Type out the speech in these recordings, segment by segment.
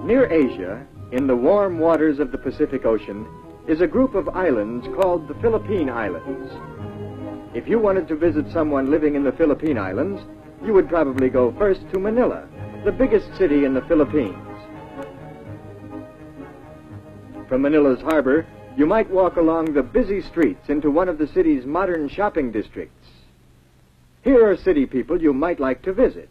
Near Asia, in the warm waters of the Pacific Ocean, is a group of islands called the Philippine Islands. If you wanted to visit someone living in the Philippine Islands, you would probably go first to Manila, the biggest city in the Philippines. From Manila's harbor, you might walk along the busy streets into one of the city's modern shopping districts. Here are city people you might like to visit.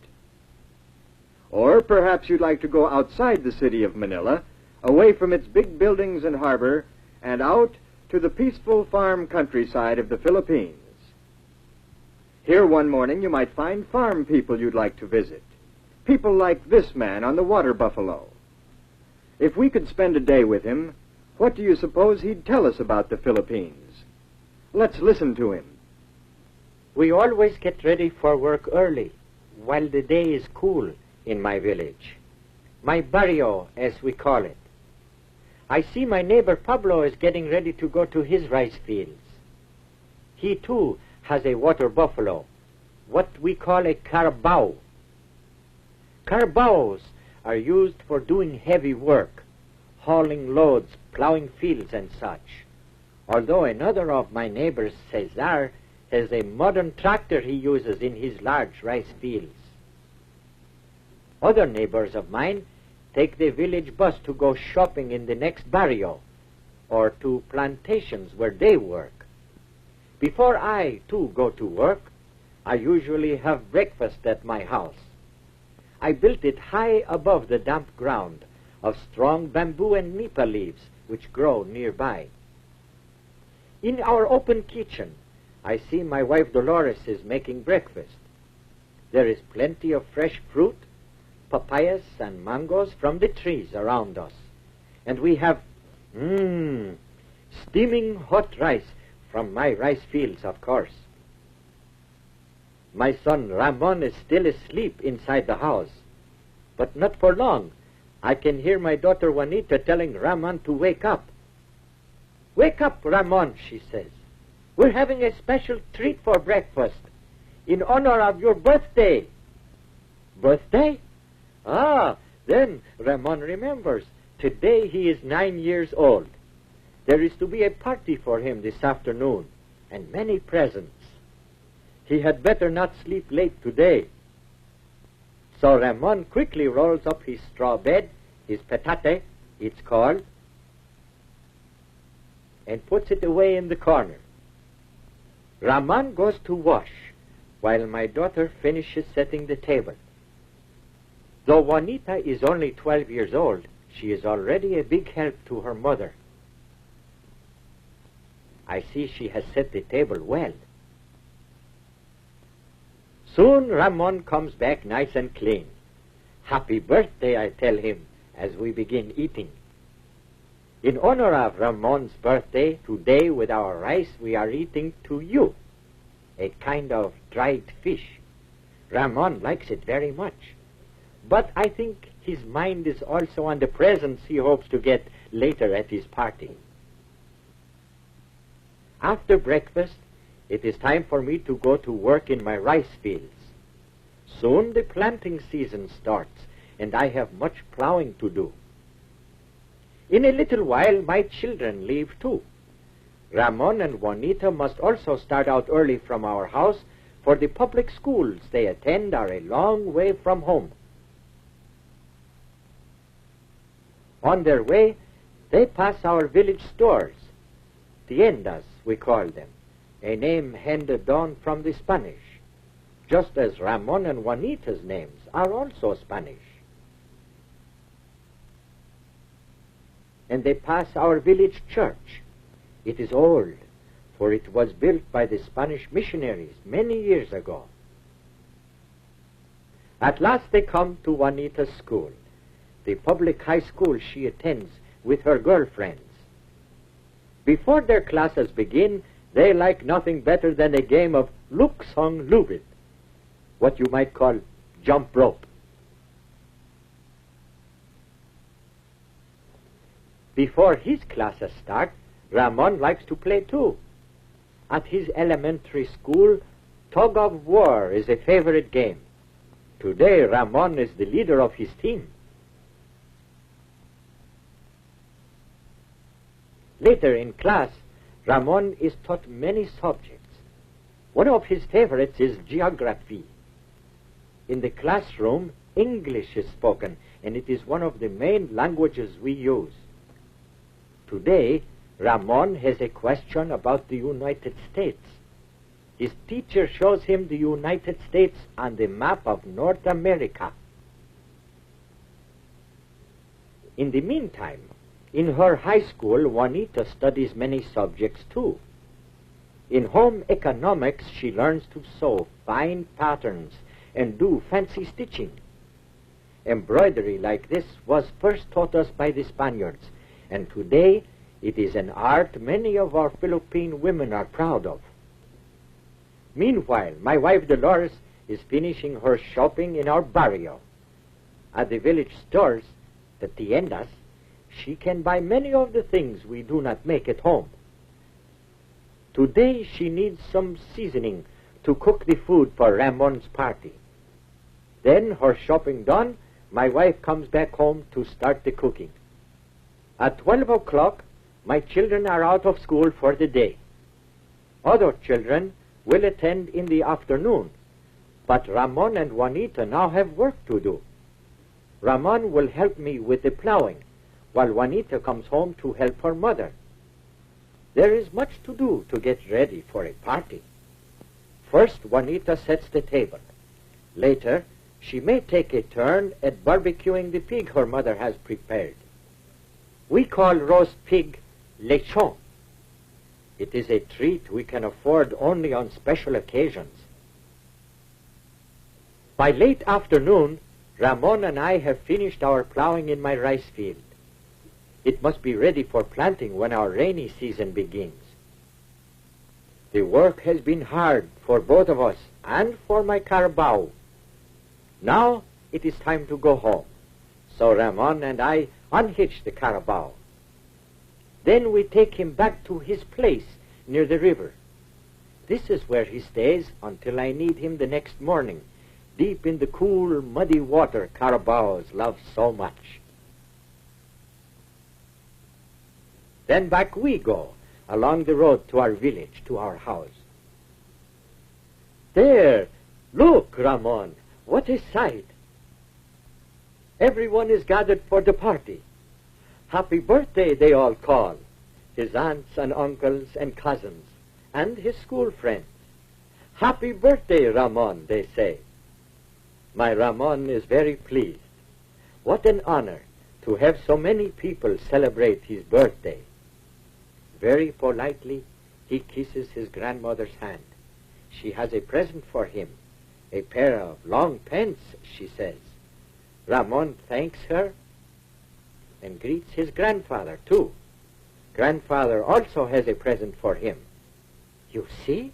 Or perhaps you'd like to go outside the city of Manila, away from its big buildings and harbor, and out to the peaceful farm countryside of the Philippines. Here one morning you might find farm people you'd like to visit. People like this man on the water buffalo. If we could spend a day with him, what do you suppose he'd tell us about the Philippines? Let's listen to him. We always get ready for work early, while the day is cool in my village. My barrio, as we call it. I see my neighbor Pablo is getting ready to go to his rice fields. He too has a water buffalo, what we call a carabao. Carabaos are used for doing heavy work, hauling loads, plowing fields and such. Although another of my neighbors, Cesar, has a modern tractor he uses in his large rice fields. Other neighbors of mine take the village bus to go shopping in the next barrio or to plantations where they work. Before I, too, go to work, I usually have breakfast at my house. I built it high above the damp ground of strong bamboo and nipa leaves which grow nearby. In our open kitchen, I see my wife Dolores is making breakfast. There is plenty of fresh fruit, papayas and mangoes from the trees around us. And we have, steaming hot rice from my rice fields, of course. My son Ramon is still asleep inside the house, but not for long. I can hear my daughter Juanita telling Ramon to wake up. Wake up, Ramon, she says. We're having a special treat for breakfast in honor of your birthday. Birthday? Ah, then Ramon remembers. Today he is 9 years old. There is to be a party for him this afternoon, and many presents. He had better not sleep late today. So Ramon quickly rolls up his straw bed, his petate, it's called, and puts it away in the corner. Ramon goes to wash, while my daughter finishes setting the table. Though Juanita is only 12 years old, she is already a big help to her mother. I see she has set the table well. Soon Ramon comes back nice and clean. Happy birthday, I tell him, as we begin eating. In honor of Ramon's birthday, today with our rice we are eating tuyo, a kind of dried fish. Ramon likes it very much. But I think his mind is also on the presents he hopes to get later at his party. After breakfast, it is time for me to go to work in my rice fields. Soon the planting season starts, and I have much plowing to do. In a little while, my children leave too. Ramon and Juanita must also start out early from our house, for the public schools they attend are a long way from home. On their way, they pass our village stores, tiendas we call them, a name handed down from the Spanish, just as Ramon and Juanita's names are also Spanish. And they pass our village church. It is old, for it was built by the Spanish missionaries many years ago. At last they come to Juanita's school, the public high school she attends with her girlfriends. Before their classes begin, they like nothing better than a game of luksong lubit, what you might call jump rope. Before his classes start, Ramon likes to play too. At his elementary school, tug of war is a favorite game. Today, Ramon is the leader of his team. Later in class, Ramon is taught many subjects. One of his favorites is geography. In the classroom, English is spoken, and it is one of the main languages we use. Today, Ramon has a question about the United States. His teacher shows him the United States on the map of North America. In the meantime, in her high school, Juanita studies many subjects too. In home economics, she learns to sew fine patterns and do fancy stitching. Embroidery like this was first taught us by the Spaniards, and today it is an art many of our Philippine women are proud of. Meanwhile, my wife Dolores is finishing her shopping in our barrio. At the village stores, the tiendas, she can buy many of the things we do not make at home. Today she needs some seasoning to cook the food for Ramon's party. Then, her shopping done, my wife comes back home to start the cooking. At 12 o'clock, my children are out of school for the day. Other children will attend in the afternoon, but Ramon and Juanita now have work to do. Ramon will help me with the plowing, while Juanita comes home to help her mother. There is much to do to get ready for a party. First, Juanita sets the table. Later, she may take a turn at barbecuing the pig her mother has prepared. We call roast pig lechon. It is a treat we can afford only on special occasions. By late afternoon, Ramon and I have finished our plowing in my rice field. It must be ready for planting when our rainy season begins. The work has been hard for both of us and for my carabao. Now it is time to go home, so Ramon and I unhitch the carabao. Then we take him back to his place near the river. This is where he stays until I need him the next morning, deep in the cool, muddy water carabaos love so much. Then back we go, along the road to our village, to our house. There, look, Ramon, what a sight! Everyone is gathered for the party. Happy birthday, they all call. His aunts and uncles and cousins, and his school friends. Happy birthday, Ramon, they say. My Ramon is very pleased. What an honor to have so many people celebrate his birthday. Very politely, he kisses his grandmother's hand. She has a present for him, a pair of long pants, she says. Ramon thanks her and greets his grandfather, too. Grandfather also has a present for him. You see?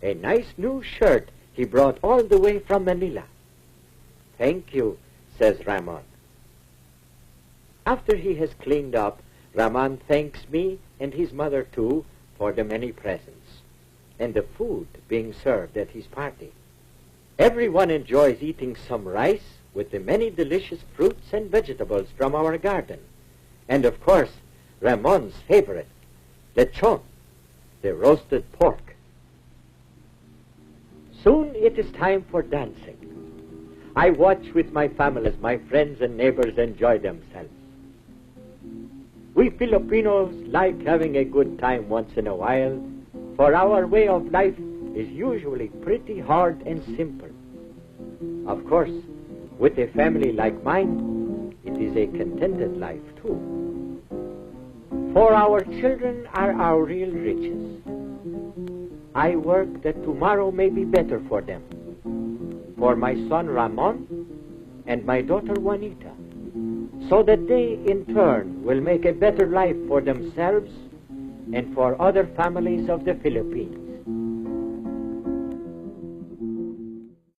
A nice new shirt he brought all the way from Manila. Thank you, says Ramon. After he has cleaned up, Ramon thanks me and his mother, too, for the many presents and the food being served at his party. Everyone enjoys eating some rice with the many delicious fruits and vegetables from our garden. And, of course, Ramon's favorite, lechon, the roasted pork. Soon it is time for dancing. I watch with my family as my friends and neighbors enjoy themselves. We Filipinos like having a good time once in a while, for our way of life is usually pretty hard and simple. Of course, with a family like mine, it is a contented life too. For our children are our real riches. I work that tomorrow may be better for them, for my son Ramon and my daughter Juanita, so that they in turn will make a better life for themselves and for other families of the Philippines.